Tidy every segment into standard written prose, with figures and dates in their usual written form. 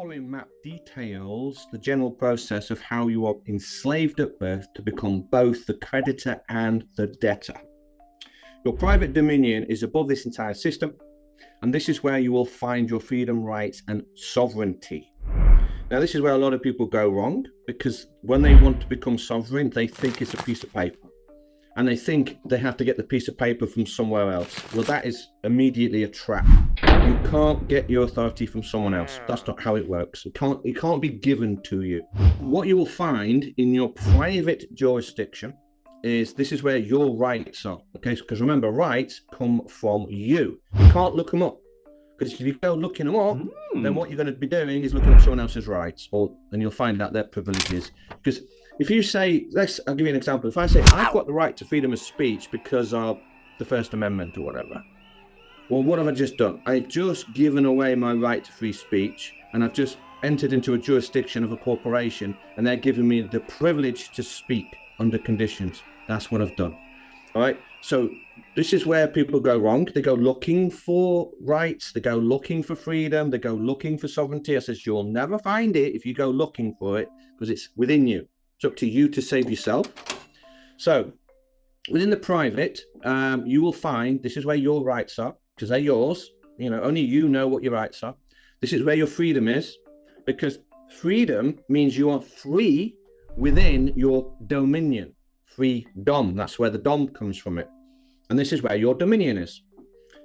following map details the general process of how you are enslaved at birth to become both the creditor and the debtor. Your private dominion is above this entire system, and this is where you will find your freedom, rights, and sovereignty. Now, this is where a lot of people go wrong, because when they want to become sovereign, they think it's a piece of paper, and they think they have to get the piece of paper from somewhere else. Well, that is immediately a trap. You can't get your authority from someone else. That's not how it works. It can't be given to you. What you will find in your private jurisdiction is this is where your rights are. Okay, because remember, rights come from you. You can't look them up. Because if you go looking them up, then what you're going to be doing is looking up someone else's rights, and you'll find out their privileges. Because if you say, I'll give you an example. If I say, I've got the right to freedom of speech because of the First Amendment or whatever. Well, what have I just done? I've just given away my right to free speech, and I've just entered into a jurisdiction of a corporation, and they're giving me the privilege to speak under conditions. That's what I've done. All right. So this is where people go wrong. They go looking for rights. They go looking for freedom. They go looking for sovereignty. I says, you'll never find it if you go looking for it, because it's within you. It's up to you to save yourself. So within the private, you will find this is where your rights are, because they're yours. You know, only you know what your rights are. This is where your freedom is, because freedom means you are free within your dominion. Freedom, that's where the dom comes from it. And this is where your dominion is.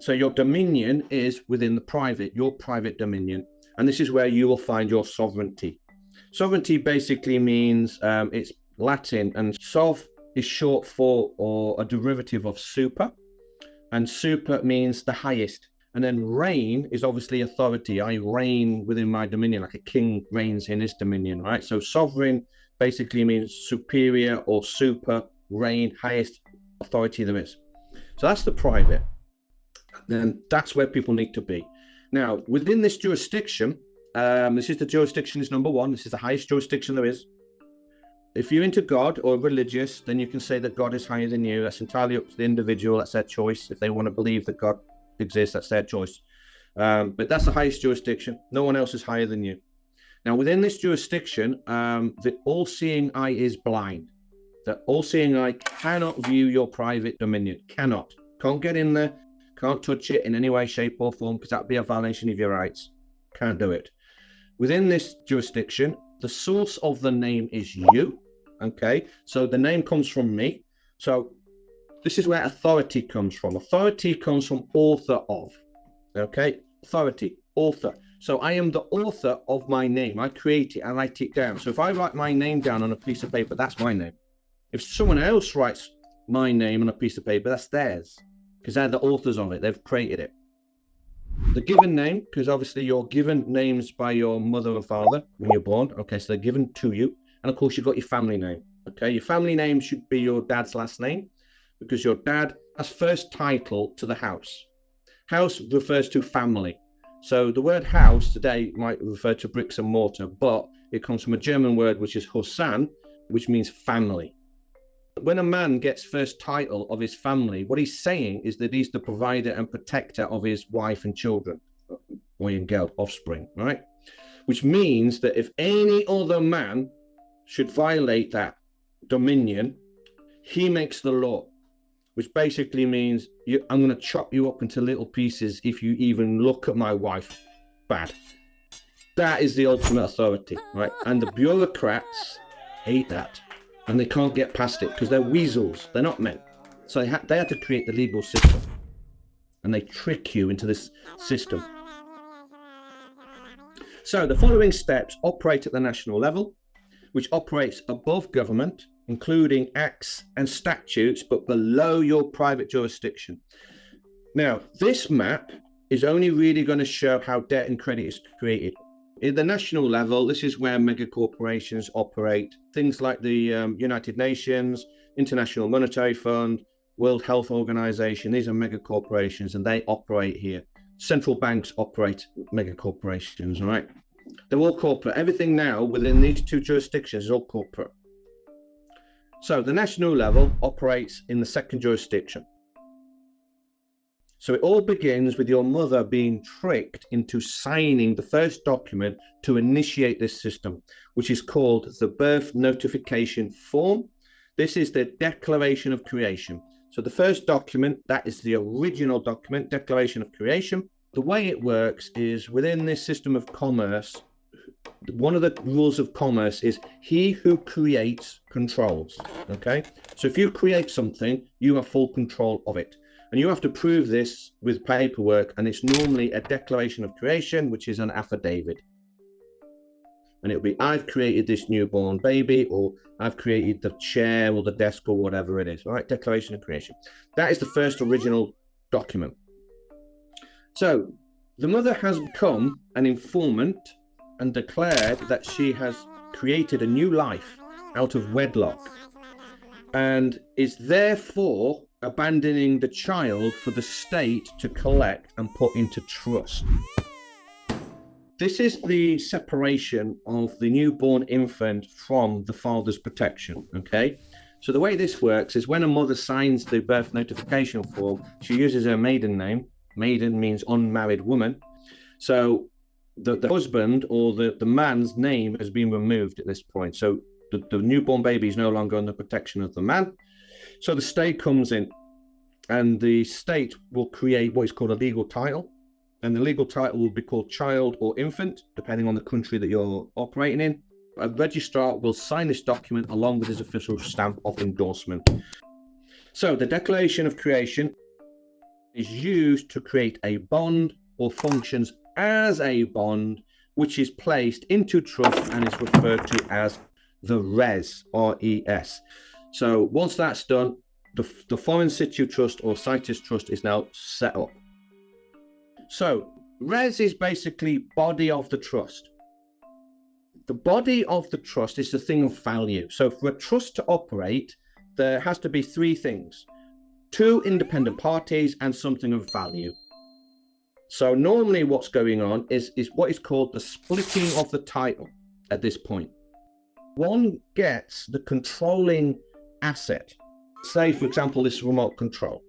So your dominion is within the private, your private dominion. And this is where you will find your sovereignty. Sovereignty basically means, it's Latin, and sov is short for or a derivative of super. And super means the highest. And then reign is obviously authority. I reign within my dominion, like a king reigns in his dominion, right? So sovereign basically means superior or super, reign, highest authority there is. So that's the private. Then that's where people need to be. Now, within this jurisdiction, this is the jurisdiction is number one. This is the highest jurisdiction there is. If you're into God or religious, then you can say that God is higher than you. That's entirely up to the individual. That's their choice. If they want to believe that God exists, that's their choice. But that's the highest jurisdiction. No one else is higher than you. Now, within this jurisdiction, the all-seeing eye is blind. The all-seeing eye cannot view your private dominion. Cannot. Can't get in there. Can't touch it in any way, shape, or form, because that would be a violation of your rights. Can't do it. Within this jurisdiction, the source of the name is you. Okay? So the name comes from me. So this is where authority comes from. Authority comes from author of. Okay? Authority, author. So I am the author of my name. I create it, I write it down. So if I write my name down on a piece of paper, that's my name. If someone else writes my name on a piece of paper, that's theirs, because they're the authors of it. They've created it. The given name, because obviously you're given names by your mother and father when you're born. Okay, so they're given to you. And of course, you've got your family name. Okay, your family name should be your dad's last name, because your dad has first title to the house. House refers to family. So the word house today might refer to bricks and mortar, but it comes from a German word, which is Hausan, which means family. When a man gets first title of his family, what he's saying is that he's the provider and protector of his wife and children, boy and girl, offspring, right? Which means that if any other man should violate that dominion, he makes the law. Which basically means I'm going to chop you up into little pieces if you even look at my wife bad. That is the ultimate authority, right? And the bureaucrats hate that, and they can't get past it because they're weasels. They're not men. So they had to create the legal system, and they trick you into this system. So the following steps operate at the national level, which operates above government, including acts and statutes, but below your private jurisdiction. Now, this map is only really going to show how debt and credit is created. At the national level, this is where mega corporations operate. Things like the United Nations, International Monetary Fund, World Health Organization, these are mega corporations, and they operate here. Central banks operate mega corporations, right? They're all corporate. Everything now within these two jurisdictions is all corporate. So the national level operates in the second jurisdiction. So it all begins with your mother being tricked into signing the first document to initiate this system, which is called the birth notification form. This is the Declaration of Creation. So the first document, that is the original document, Declaration of Creation. The way it works is within this system of commerce, one of the rules of commerce is he who creates controls. Okay, so if you create something, you have full control of it. And you have to prove this with paperwork, and it's normally a declaration of creation, which is an affidavit. And it'll be, I've created this newborn baby, or I've created the chair or the desk or whatever it is, right? Declaration of creation. That is the first original document. So the mother has become an informant and declared that she has created a new life out of wedlock and is therefore abandoning the child for the state to collect and put into trust. This is the separation of the newborn infant from the father's protection, okay? So the way this works is when a mother signs the birth notification form, she uses her maiden name. Maiden means unmarried woman. So the husband or the man's name has been removed at this point. So the newborn baby is no longer under protection of the man. So the state comes in, and the state will create what is called a legal title. And the legal title will be called child or infant, depending on the country that you're operating in. A registrar will sign this document along with his official stamp of endorsement. So the Declaration of Creation is used to create a bond or functions as a bond, which is placed into trust and is referred to as the res, R-E-S. So once that's done, the foreign situ trust or situs trust is now set up. So res is basically body of the trust. The body of the trust is the thing of value. So for a trust to operate, there has to be three things: two independent parties and something of value. So normally what's going on is what is called the splitting of the title at this point. One gets the controlling asset. Say, for example, this remote control.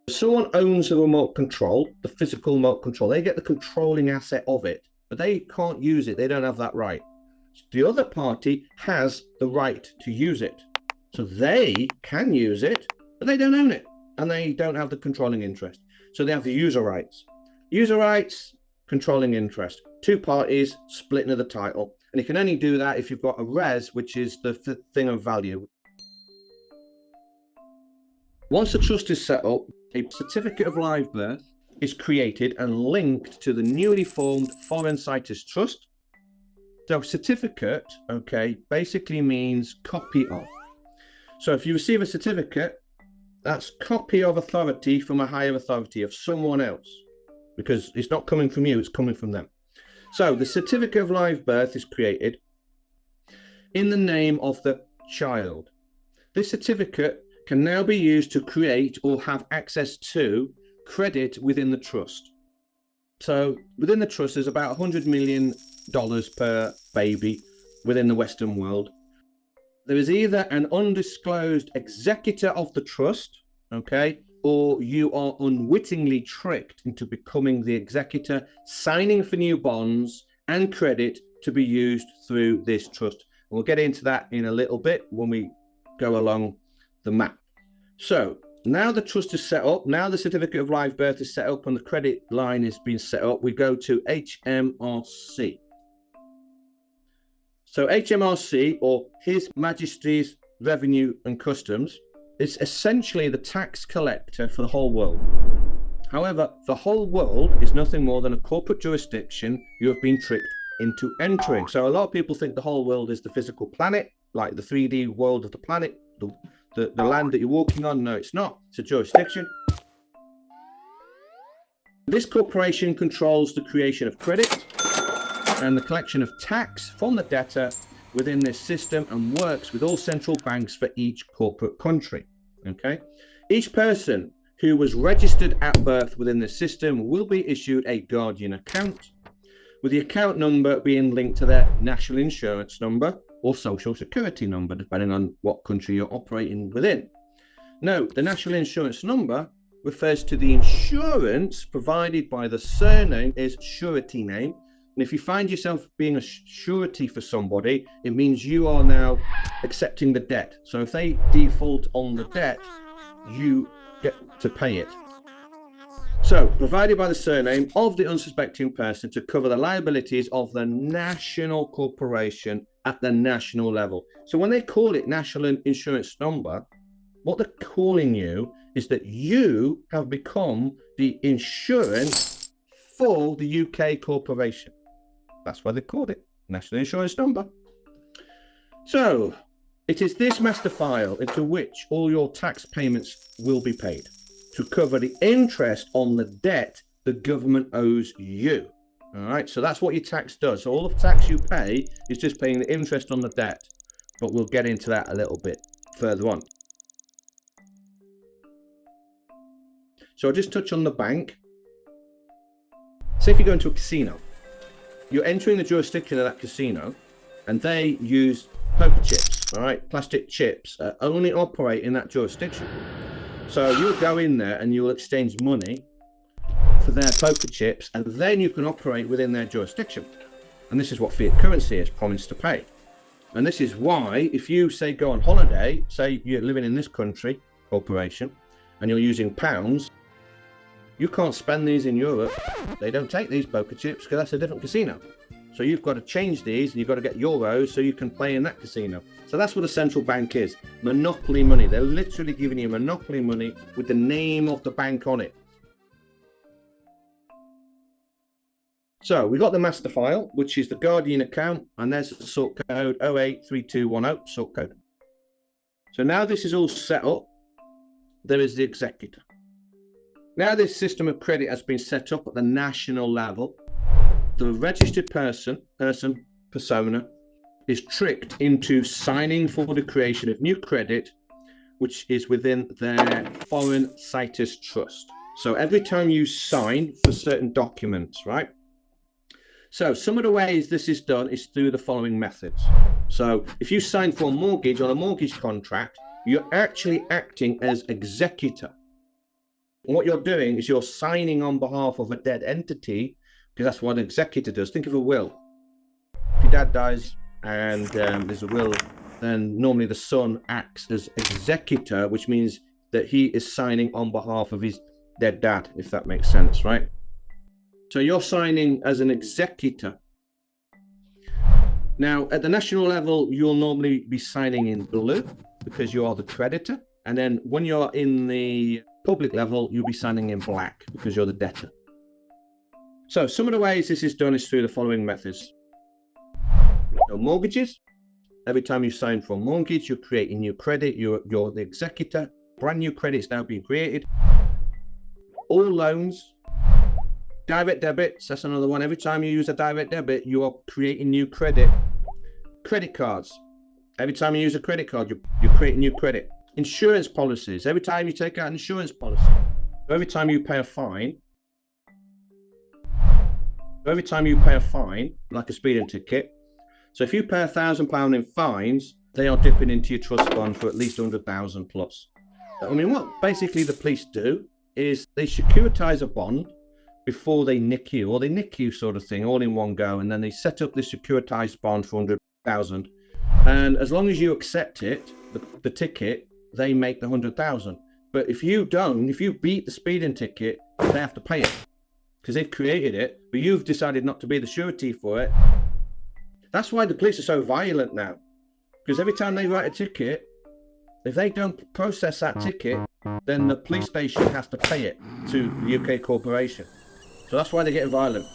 If someone owns the remote control, the physical remote control, they get the controlling asset of it, but they can't use it. They don't have that right. The other party has the right to use it. So they can use it, but they don't own it, and they don't have the controlling interest. So they have the user rights. User rights, controlling interest. Two parties, splitting of the title. And you can only do that if you've got a res, which is the thing of value. Once the trust is set up, a certificate of live birth is created and linked to the newly formed foreign situs trust. So certificate, okay, basically means copy of. So if you receive a certificate, that's copy of authority from a higher authority of someone else, because it's not coming from you, it's coming from them. So the certificate of live birth is created in the name of the child. This certificate can now be used to create or have access to credit within the trust. So within the trust, there's about $100 million per baby within the Western world. There is either an undisclosed executor of the trust, okay, or you are unwittingly tricked into becoming the executor, signing for new bonds and credit to be used through this trust. And we'll get into that in a little bit when we go along the map. So now the trust is set up, now the certificate of live birth is set up and the credit line is being set up, we go to HMRC. So HMRC, or His Majesty's Revenue and Customs, is essentially the tax collector for the whole world. However, the whole world is nothing more than a corporate jurisdiction you have been tricked into entering. So a lot of people think the whole world is the physical planet, like the 3D world of the planet, the land that you're walking on. No, it's not. It's a jurisdiction. This corporation controls the creation of credit and the collection of tax from the debtor within this system and works with all central banks for each corporate country. Okay, each person who was registered at birth within the system will be issued a guardian account, with the account number being linked to their national insurance number or social security number, depending on what country you're operating within. Now, the national insurance number refers to the insurance provided by the surname is surety name. And if you find yourself being a surety for somebody, it means you are now accepting the debt. So if they default on the debt, you get to pay it. So, provided by the surname of the unsuspecting person to cover the liabilities of the national corporation at the national level. So when they call it national insurance number, what they're calling you is that you have become the insurance for the UK corporation. That's why they called it national insurance number. So it is this master file into which all your tax payments will be paid to cover the interest on the debt the government owes you. All right, so that's what your tax does. So all the tax you pay is just paying the interest on the debt, but we'll get into that a little bit further on. So I'll just touch on the bank. Say if you go into a casino, you're entering the jurisdiction of that casino and they use poker chips, all right, plastic chips only operate in that jurisdiction. So you'll go in there and you'll exchange money for their poker chips, and then you can operate within their jurisdiction. And this is what fiat currency is promised to pay. And this is why if you say go on holiday, say you're living in this country, corporation, and you're using pounds, you can't spend these in Europe. They don't take these poker chips because that's a different casino. So you've got to change these and you've got to get euros so you can play in that casino. So that's what a central bank is. Monopoly money. They're literally giving you monopoly money with the name of the bank on it. So we've got the master file, which is the Guardian account, and there's the sort code 083210 sort code. So now this is all set up, there is the executor. Now this system of credit has been set up at the national level. The registered persona is tricked into signing for the creation of new credit, which is within their foreign situs trust. So every time you sign for certain documents, right? So some of the ways this is done is through the following methods. So if you sign for a mortgage on a mortgage contract, you're actually acting as executor. What you're doing is you're signing on behalf of a dead entity, because that's what an executor does. Think of a will. If your dad dies and there's a will, then normally the son acts as executor, which means that he is signing on behalf of his dead dad, if that makes sense, right? So you're signing as an executor. Now, at the national level, you'll normally be signing in blue because you are the creditor. And then when you're in the public level, you'll be signing in black because you're the debtor. So some of the ways this is done is through the following methods. So mortgages. Every time you sign for a mortgage, you're creating new credit. You're the executor. Brand new credit is now being created. All loans. Direct debits, that's another one. Every time you use a direct debit, you are creating new credit. Credit cards. Every time you use a credit card, you're creating new credit. Insurance policies. Every time you take out an insurance policy. Every time you pay a fine, like a speeding ticket. So if you pay £1,000 in fines, they are dipping into your trust fund for at least 100,000 plus. I mean, what basically the police do is they securitize a bond before they nick you, or they nick you sort of thing, all in one go, and then they set up this securitized bond for 100,000. And as long as you accept it, the ticket, they make the 100,000. But if you don't, if you beat the speeding ticket, they have to pay it because they've created it, but you've decided not to be the surety for it. That's why the police are so violent now, because every time they write a ticket, if they don't process that ticket, then the police station has to pay it to the UK corporation. So that's why they're getting violent.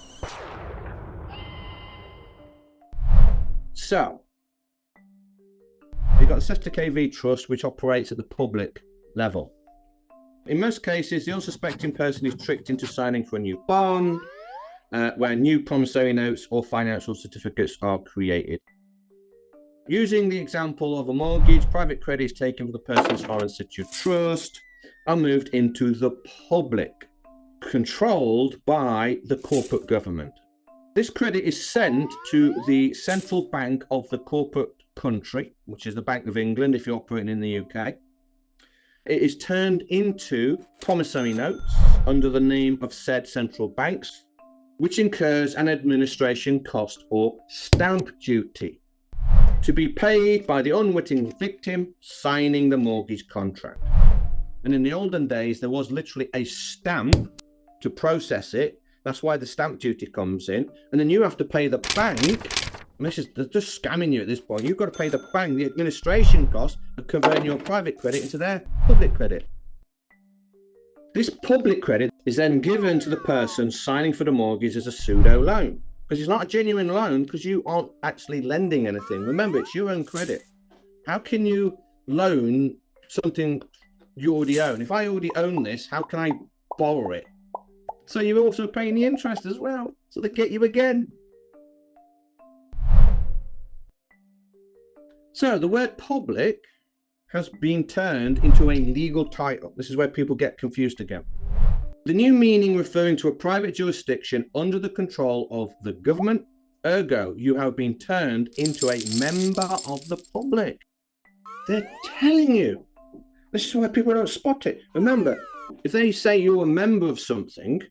So you've got the Cester KV Trust, which operates at the public level. In most cases, the unsuspecting person is tricked into signing for a new bond, where new promissory notes or financial certificates are created. Using the example of a mortgage, private credit is taken for the person's foreign situ trust and moved into the public, controlled by the corporate government. This credit is sent to the central bank of the corporate country, which is the Bank of England if you're operating in the UK. It is turned into promissory notes under the name of said central banks, which incurs an administration cost or stamp duty to be paid by the unwitting victim signing the mortgage contract. And in the olden days, there was literally a stamp to process it. That's why the stamp duty comes in. And then you have to pay the bank. And they're just scamming you at this point. You've got to pay the bank the administration cost of converting your private credit into their public credit. This public credit is then given to the person signing for the mortgage as a pseudo loan, because it's not a genuine loan, because you aren't actually lending anything. Remember, it's your own credit. How can you loan something you already own? If I already own this, how can I borrow it? So you're also paying the interest as well. So they get you again. So the word public has been turned into a legal title. This is where people get confused again. The new meaning referring to a private jurisdiction under the control of the government. Ergo, you have been turned into a member of the public. They're telling you. This is why people don't spot it. Remember, if they say you're a member of something,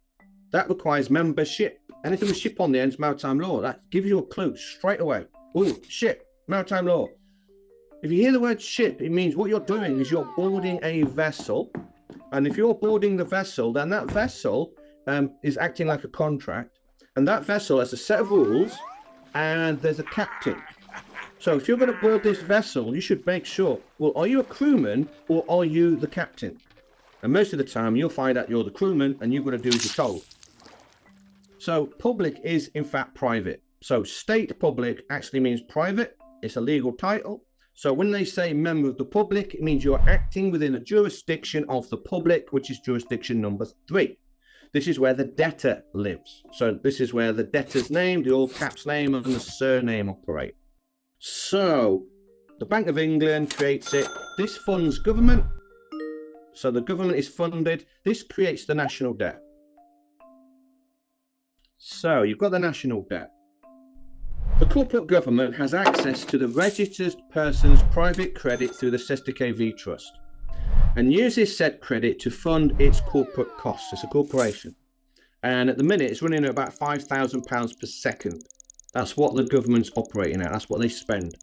that requires membership. Anything with ship on the end is maritime law. That gives you a clue straight away. Ooh, ship, maritime law. If you hear the word ship, it means what you're doing is you're boarding a vessel. And if you're boarding the vessel, then that vessel is acting like a contract. And that vessel has a set of rules and there's a captain. So if you're going to board this vessel, you should make sure, well, are you a crewman or are you the captain? And most of the time you'll find out you're the crewman and you've got to do as you're told. So public is in fact private. So state public actually means private. It's a legal title. So when they say member of the public, it means you're acting within a jurisdiction of the public, which is jurisdiction number 3. This is where the debtor lives. So this is where the debtor's name, the all caps name, and the surname operate. So the Bank of England creates it. This funds government. So the government is funded. This creates the national debt. So you've got the national debt. The corporate government has access to the registered person's private credit through the Födelsebevis Trust and uses said credit to fund its corporate costs. It's a corporation. And at the minute, it's running at about £5,000 per second. That's what the government's operating at. That's what they spend.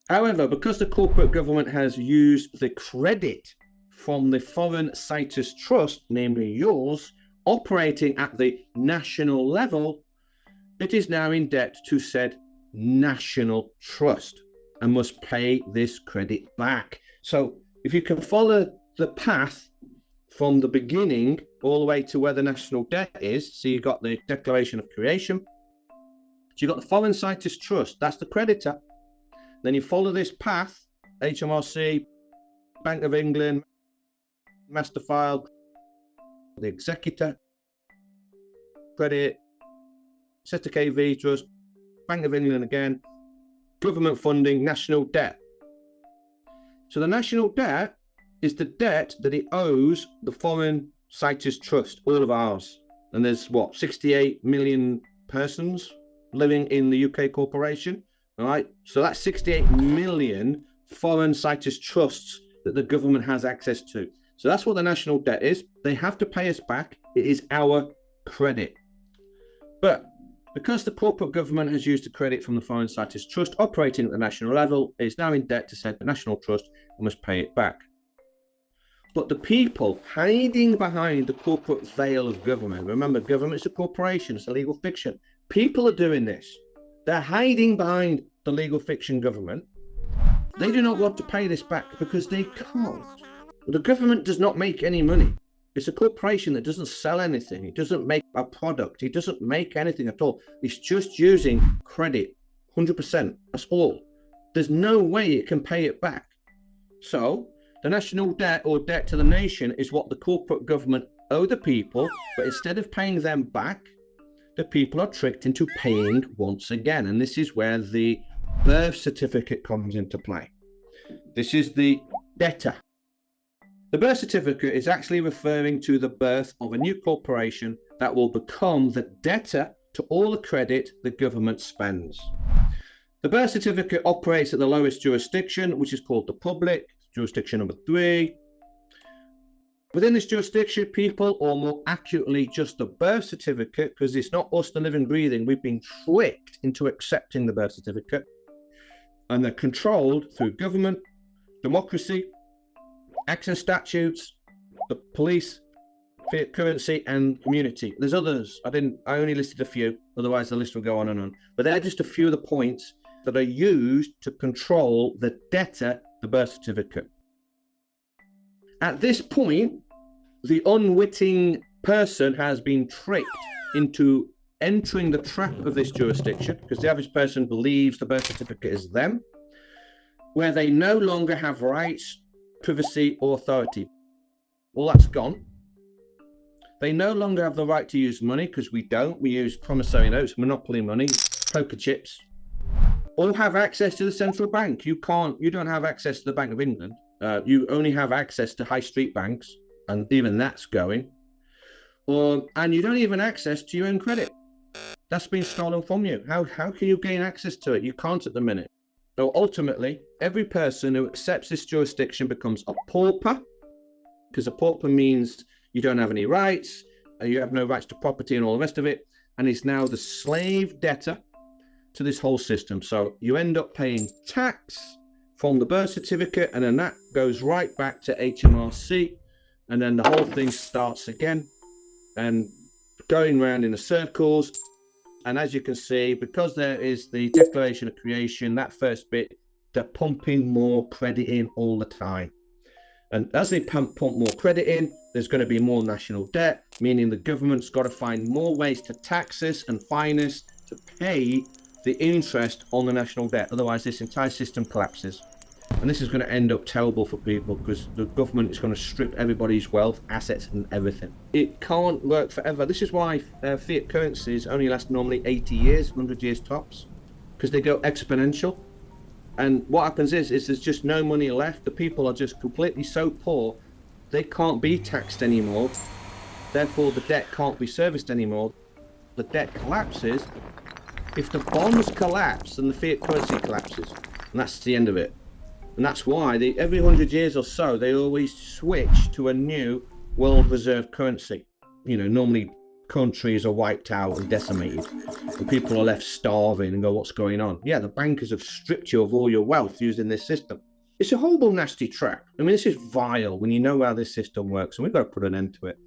However, because the corporate government has used the credit from the foreign situs trust, namely yours, operating at the national level, it is now in debt to said national trust and must pay this credit back. So if you can follow the path from the beginning all the way to where the national debt is, so you've got the Declaration of Creation, so you've got the foreign situs trust, that's the creditor. Then you follow this path, HMRC, Bank of England, master file, the executor, credit, Födelsebevis Trust, Bank of England again, government funding, national debt. So the national debt is the debt that it owes the foreign situs trust, all of ours. And there's what, 68 million persons living in the UK corporation, all right? So that's 68 million foreign situs trusts that the government has access to. So that's what the national debt is. They have to pay us back. It is our credit. But because the corporate government has used the credit from the foreign situs trust operating at the national level, it is now in debt to said the national trust and must pay it back. But the people hiding behind the corporate veil of government, remember, government is a corporation, it's a legal fiction. People are doing this. They're hiding behind the legal fiction government. They do not want to pay this back because they can't. The government does not make any money. It's a corporation that doesn't sell anything. It doesn't make a product. It doesn't make anything at all. It's just using credit, 100%. That's all. There's no way it can pay it back. So the national debt or debt to the nation is what the corporate government owe the people, but instead of paying them back, the people are tricked into paying once again. And this is where the birth certificate comes into play. This is the debtor. The birth certificate is actually referring to the birth of a new corporation that will become the debtor to all the credit the government spends. The birth certificate operates at the lowest jurisdiction, which is called the public, jurisdiction number 3. Within this jurisdiction, people, or more accurately, just the birth certificate, because it's not us, the living, breathing, we've been tricked into accepting the birth certificate. And they're controlled through government, democracy, acts and statutes, the police, fiat currency, and community. There's others. I only listed a few, otherwise the list will go on and on. But they're just a few of the points that are used to control the debtor, the birth certificate. At this point, the unwitting person has been tricked into entering the trap of this jurisdiction, because the average person believes the birth certificate is them, where they no longer have rights, privacy, or authority. Well, that's gone. They no longer have the right to use money, because we don't. We use promissory notes, monopoly money, poker chips, or have access to the central bank. You don't have access to the Bank of England. You only have access to high street banks, and even that's going. And you don't even access to your own credit. That's been stolen from you. How can you gain access to it? You can't at the minute. So ultimately, every person who accepts this jurisdiction becomes a pauper, because a pauper means you don't have any rights, you have no rights to property and all the rest of it, and is now the slave debtor to this whole system. So you end up paying tax from the birth certificate, and then that goes right back to HMRC, and then the whole thing starts again and going round in the circles. And as you can see, because there is the declaration of creation, that first bit, they're pumping more credit in all the time. And as they pump more credit in, there's going to be more national debt, meaning the government's got to find more ways to tax us and fine us to pay the interest on the national debt. Otherwise, this entire system collapses. And this is going to end up terrible for people, because the government is going to strip everybody's wealth, assets, and everything. It can't work forever. This is why fiat currencies only last normally 80 years, 100 years tops, because they go exponential. And what happens is there's just no money left. The people are just completely so poor, they can't be taxed anymore. Therefore, the debt can't be serviced anymore. The debt collapses. If the bonds collapse, then the fiat currency collapses. And that's the end of it. And that's why every 100 years or so, they always switch to a new world reserve currency. You know, normally countries are wiped out and decimated, and people are left starving and go, what's going on? Yeah, the bankers have stripped you of all your wealth using this system. It's a horrible, nasty trap. I mean, this is vile when you know how this system works, and we've got to put an end to it.